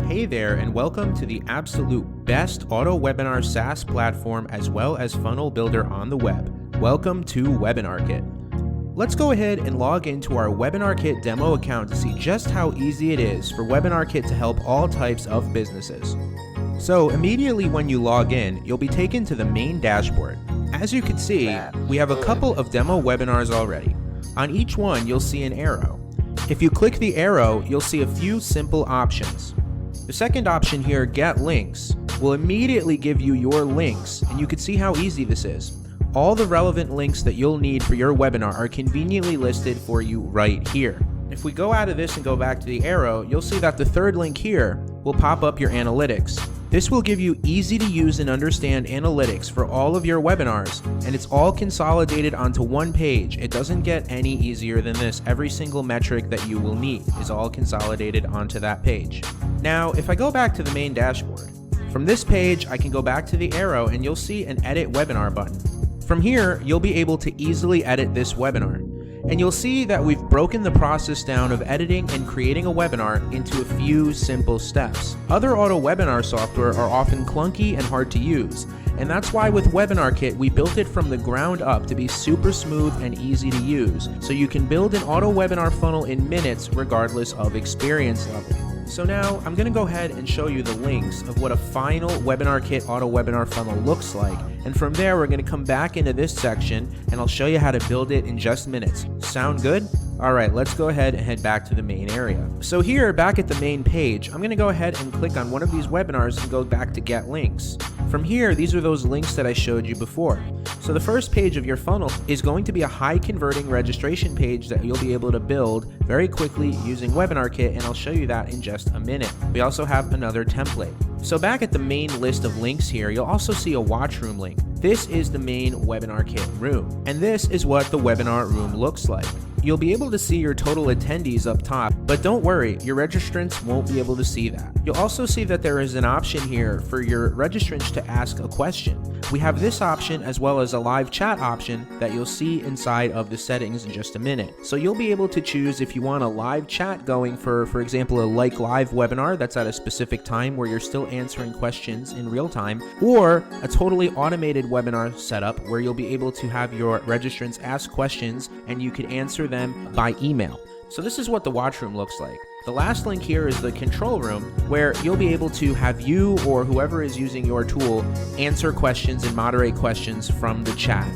Hey there, and welcome to the absolute best auto webinar SaaS platform as well as funnel builder on the web. Welcome to Webinarkit. Let's go ahead and log into our Webinarkit demo account to see just how easy it is for Webinarkit to help all types of businesses. So immediately when you log in, you'll be taken to the main dashboard. As you can see, we have a couple of demo webinars already. On each one, you'll see an arrow. If you click the arrow, you'll see a few simple options. The second option here, Get Links, will immediately give you your links, and you can see how easy this is. All the relevant links that you'll need for your webinar are conveniently listed for you right here. If we go out of this and go back to the arrow, you'll see that the third link here will pop up your analytics. This will give you easy to use and understand analytics for all of your webinars, and it's all consolidated onto one page. It doesn't get any easier than this. Every single metric that you will need is all consolidated onto that page. Now, if I go back to the main dashboard, from this page, I can go back to the arrow and you'll see an Edit Webinar button. From here, you'll be able to easily edit this webinar. And you'll see that we've broken the process down of editing and creating a webinar into a few simple steps. Other auto webinar software are often clunky and hard to use, and that's why with Webinarkit we built it from the ground up to be super smooth and easy to use, so you can build an auto webinar funnel in minutes regardless of experience level. So now I'm going to go ahead and show you the links of what a final Webinarkit auto webinar funnel looks like, and from there we're going to come back into this section and I'll show you how to build it in just minutes. Sound good? Alright, let's go ahead and head back to the main area. So here, back at the main page, I'm going to go ahead and click on one of these webinars and go back to Get Links. From here, these are those links that I showed you before. So the first page of your funnel is going to be a high converting registration page that you'll be able to build very quickly using Webinarkit, and I'll show you that in just a minute. We also have another template. So back at the main list of links here, you'll also see a watch room link. This is the main Webinarkit room, and this is what the webinar room looks like. You'll be able to see your total attendees up top, but don't worry, your registrants won't be able to see that. You'll also see that there is an option here for your registrants to ask a question. We have this option as well as a live chat option that you'll see inside of the settings in just a minute. So you'll be able to choose if you want a live chat going for example, a like live webinar that's at a specific time where you're still answering questions in real time, or a totally automated webinar setup where you'll be able to have your registrants ask questions and you can answer them by email. So this is what the watch room looks like. The last link here is the control room, where you'll be able to have you or whoever is using your tool answer questions and moderate questions from the chat.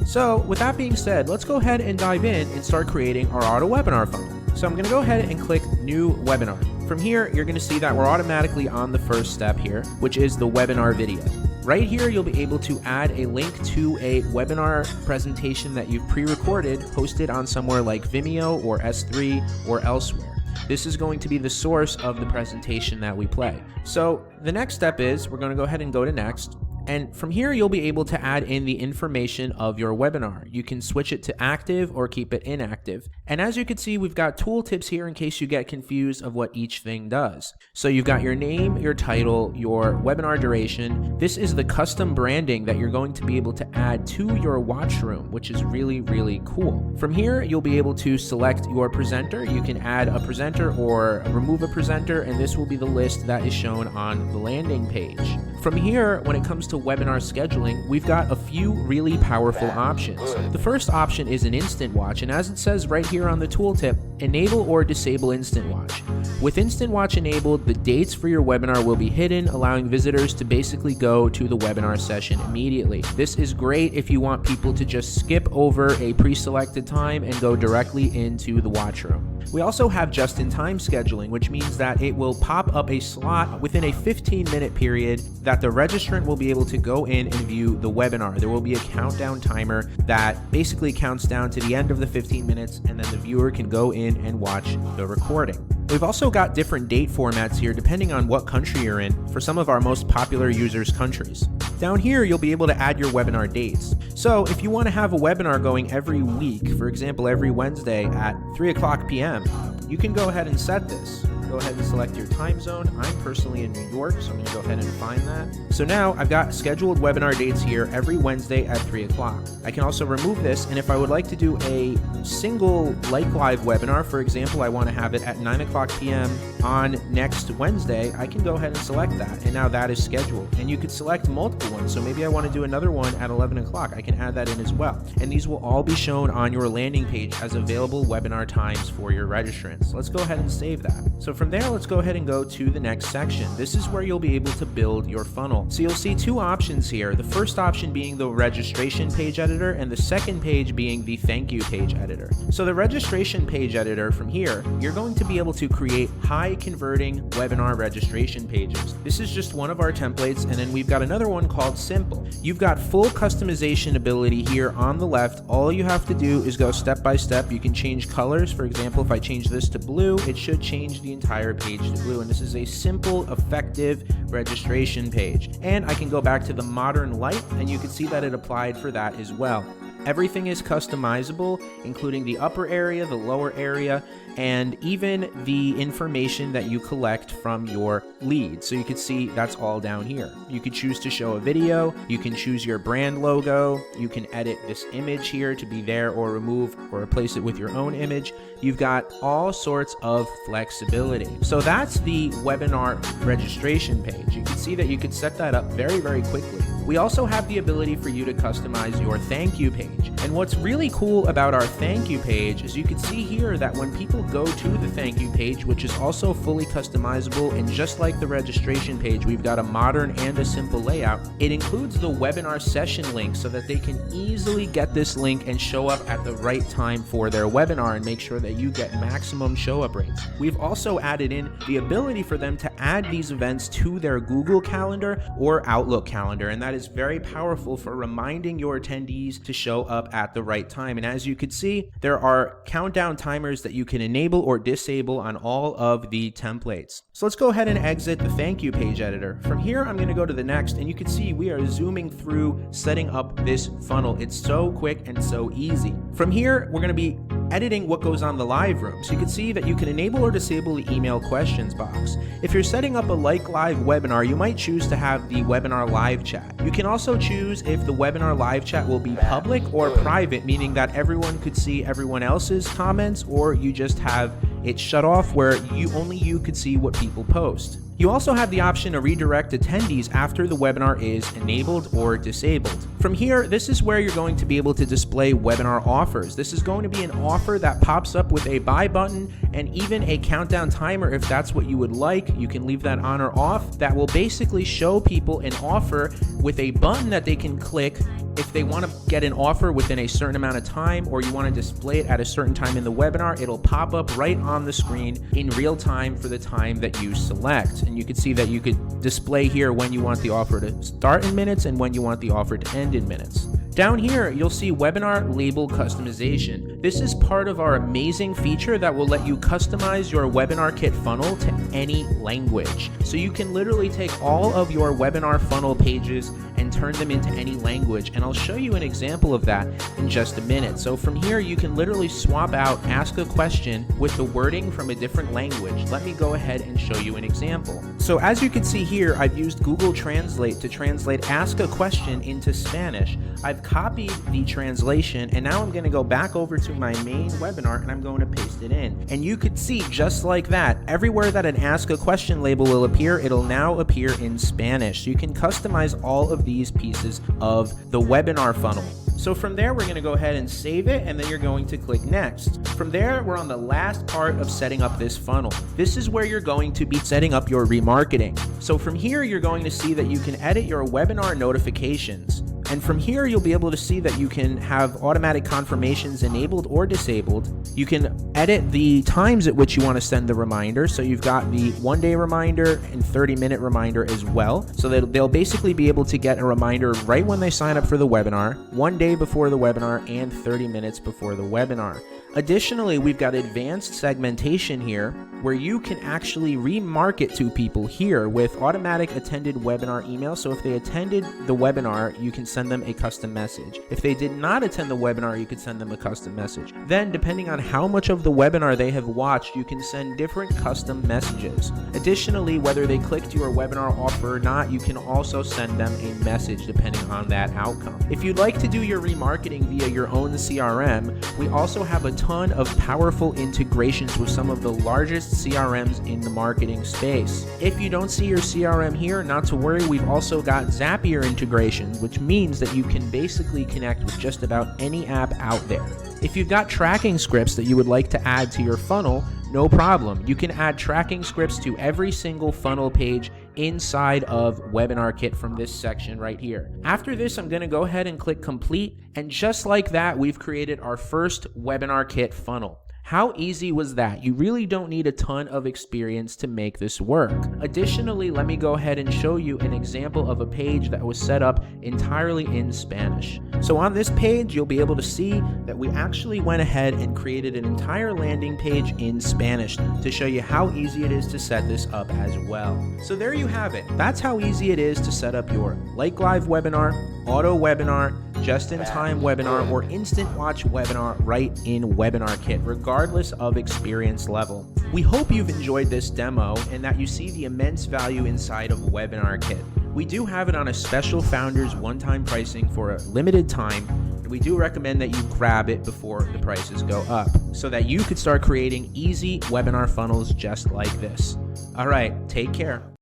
So with that being said, let's go ahead and dive in and start creating our auto webinar funnel. So I'm going to go ahead and click New Webinar. From here, you're going to see that we're automatically on the first step here, which is the webinar video. Right here, you'll be able to add a link to a webinar presentation that you've pre-recorded, hosted on somewhere like Vimeo or S3 or elsewhere. This is going to be the source of the presentation that we play. So the next step is we're going to go ahead and go to Next. And from here, you'll be able to add in the information of your webinar. You can switch it to active or keep it inactive. And as you can see, we've got tooltips here in case you get confused of what each thing does. So you've got your name, your title, your webinar duration. This is the custom branding that you're going to be able to add to your watch room, which is really, really cool. From here, you'll be able to select your presenter. You can add a presenter or remove a presenter, and this will be the list that is shown on the landing page. From here, when it comes to webinar scheduling, we've got a few really powerful options. The first option is an instant watch, and as it says right here on the tooltip, enable or disable instant watch. With instant watch enabled, the dates for your webinar will be hidden, allowing visitors to basically go to the webinar session immediately. This is great if you want people to just skip over a pre-selected time and go directly into the watch room. We also have just-in-time scheduling, which means that it will pop up a slot within a 15-minute period that the registrant will be able to go in and view the webinar. There will be a countdown timer that basically counts down to the end of the 15 minutes, and then the viewer can go in and watch the recording. We've also got different date formats here depending on what country you're in for some of our most popular users' countries. Down here, you'll be able to add your webinar dates. So if you want to have a webinar going every week, for example, every Wednesday at 3:00 p.m., you can go ahead and set this. Go ahead and select your time zone. I'm personally in New York, so I'm going to go ahead and find that. So now I've got scheduled webinar dates here every Wednesday at 3 o'clock. I can also remove this, and if I would like to do a single like live webinar, for example, I want to have it at 9 o'clock p.m. on next Wednesday, I can go ahead and select that, and now that is scheduled. And you could select multiple ones, so maybe I want to do another one at 11 o'clock. I can add that in as well. And these will all be shown on your landing page as available webinar times for your registrants. Let's go ahead and save that. So from there, let's go ahead and go to the next section. This is where you'll be able to build your funnel. So you'll see two options here. The first option being the registration page editor, and the second page being the thank you page editor. So the registration page editor, from here, you're going to be able to create high converting webinar registration pages. This is just one of our templates, and then we've got another one called Simple. You've got full customization ability here on the left. All you have to do is go step by step. You can change colors. For example, if I change this to blue, it should change the entire page to blue, and this is a simple, effective registration page. And I can go back to the modern light, and you can see that it applied for that as well. Everything is customizable, including the upper area, the lower area, and even the information that you collect from your leads. So you can see that's all down here. You could choose to show a video, you can choose your brand logo, you can edit this image here to be there or remove or replace it with your own image. You've got all sorts of flexibility. So that's the webinar registration page. You can see that you could set that up very, very quickly. We also have the ability for you to customize your thank you page. And what's really cool about our thank you page is you can see here that when people go to the thank you page, which is also fully customizable, and just like the registration page, we've got a modern and a simple layout. It includes the webinar session link so that they can easily get this link and show up at the right time for their webinar and make sure that you get maximum show up rates. We've also added in the ability for them to add these events to their Google Calendar or Outlook calendar, and that is very powerful for reminding your attendees to show up at the right time. And as you can see, there are countdown timers that you can enable or disable on all of the templates. So let's go ahead and exit the thank you page editor. From here, I'm going to go to the next, and you can see we are zooming through setting up this funnel. It's so quick and so easy. From here, we're going to be editing what goes on the live room. So you can see that you can enable or disable the email questions box. If you're setting up a live webinar, you might choose to have the webinar live chat. You can also choose if the webinar live chat will be public or private, meaning that everyone could see everyone else's comments, or you just have it shut off where only you could see what people post. You also have the option to redirect attendees after the webinar is enabled or disabled. From here, this is where you're going to be able to display webinar offers. This is going to be an offer that pops up with a buy button and even a countdown timer if that's what you would like. You can leave that on or off. That will basically show people an offer with a button that they can click if they want to get an offer within a certain amount of time, or you want to display it at a certain time in the webinar. It'll pop up right on the screen in real time for the time that you select. And you can see that you could display here when you want the offer to start in minutes and when you want the offer to end in minutes. Down here, you'll see webinar label customization. This is part of our amazing feature that will let you customize your Webinarkit funnel to any language. So you can literally take all of your webinar funnel pages and turn them into any language. And I'll show you an example of that in just a minute. So from here, you can literally swap out ask a question with the wording from a different language. Let me go ahead and show you an example. So as you can see here, I've used Google Translate to translate ask a question into Spanish. I've copied the translation, and now I'm going to go back over to my main webinar and I'm going to paste it in. And you could see just like that, everywhere that an ask a question label will appear, it'll now appear in Spanish. So you can customize all of these pieces of the webinar funnel. So from there, we're going to go ahead and save it, and then you're going to click next. From there, we're on the last part of setting up this funnel. This is where you're going to be setting up your remarketing. So from here, you're going to see that you can edit your webinar notifications. And from here, you'll be able to see that you can have automatic confirmations enabled or disabled. You can edit the times at which you want to send the reminder. So you've got the 1-day reminder and 30-minute reminder as well. So that they'll basically be able to get a reminder right when they sign up for the webinar, 1 day before the webinar, and 30 minutes before the webinar. Additionally, we've got advanced segmentation here where you can actually remarket to people here with automatic attended webinar email. So if they attended the webinar, you can send them a custom message. If they did not attend the webinar, you could send them a custom message. Then, depending on how much of the webinar they have watched, you can send different custom messages. Additionally, whether they clicked your webinar offer or not, you can also send them a message depending on that outcome. If you'd like to do your remarketing via your own CRM, we also have a ton of powerful integrations with some of the largest CRMs in the marketing space. If you don't see your CRM here, not to worry, we've also got Zapier integrations, which means that you can basically connect with just about any app out there. If you've got tracking scripts that you would like to add to your funnel, no problem. You can add tracking scripts to every single funnel page inside of Webinarkit from this section right here. After this, I'm going to go ahead and click complete. And just like that, we've created our first Webinarkit funnel. How easy was that? You really don't need a ton of experience to make this work. Additionally, let me go ahead and show you an example of a page that was set up entirely in Spanish. So on this page, you'll be able to see that we actually went ahead and created an entire landing page in Spanish to show you how easy it is to set this up as well. So there you have it. That's how easy it is to set up your Like Live webinar, auto webinar, just-in-time webinar, or instant watch webinar right in Webinarkit, regardless of experience level. We hope you've enjoyed this demo and that you see the immense value inside of Webinarkit. We do have it on a special founders one-time pricing for a limited time. We do recommend that you grab it before the prices go up so that you could start creating easy webinar funnels just like this. All right, take care.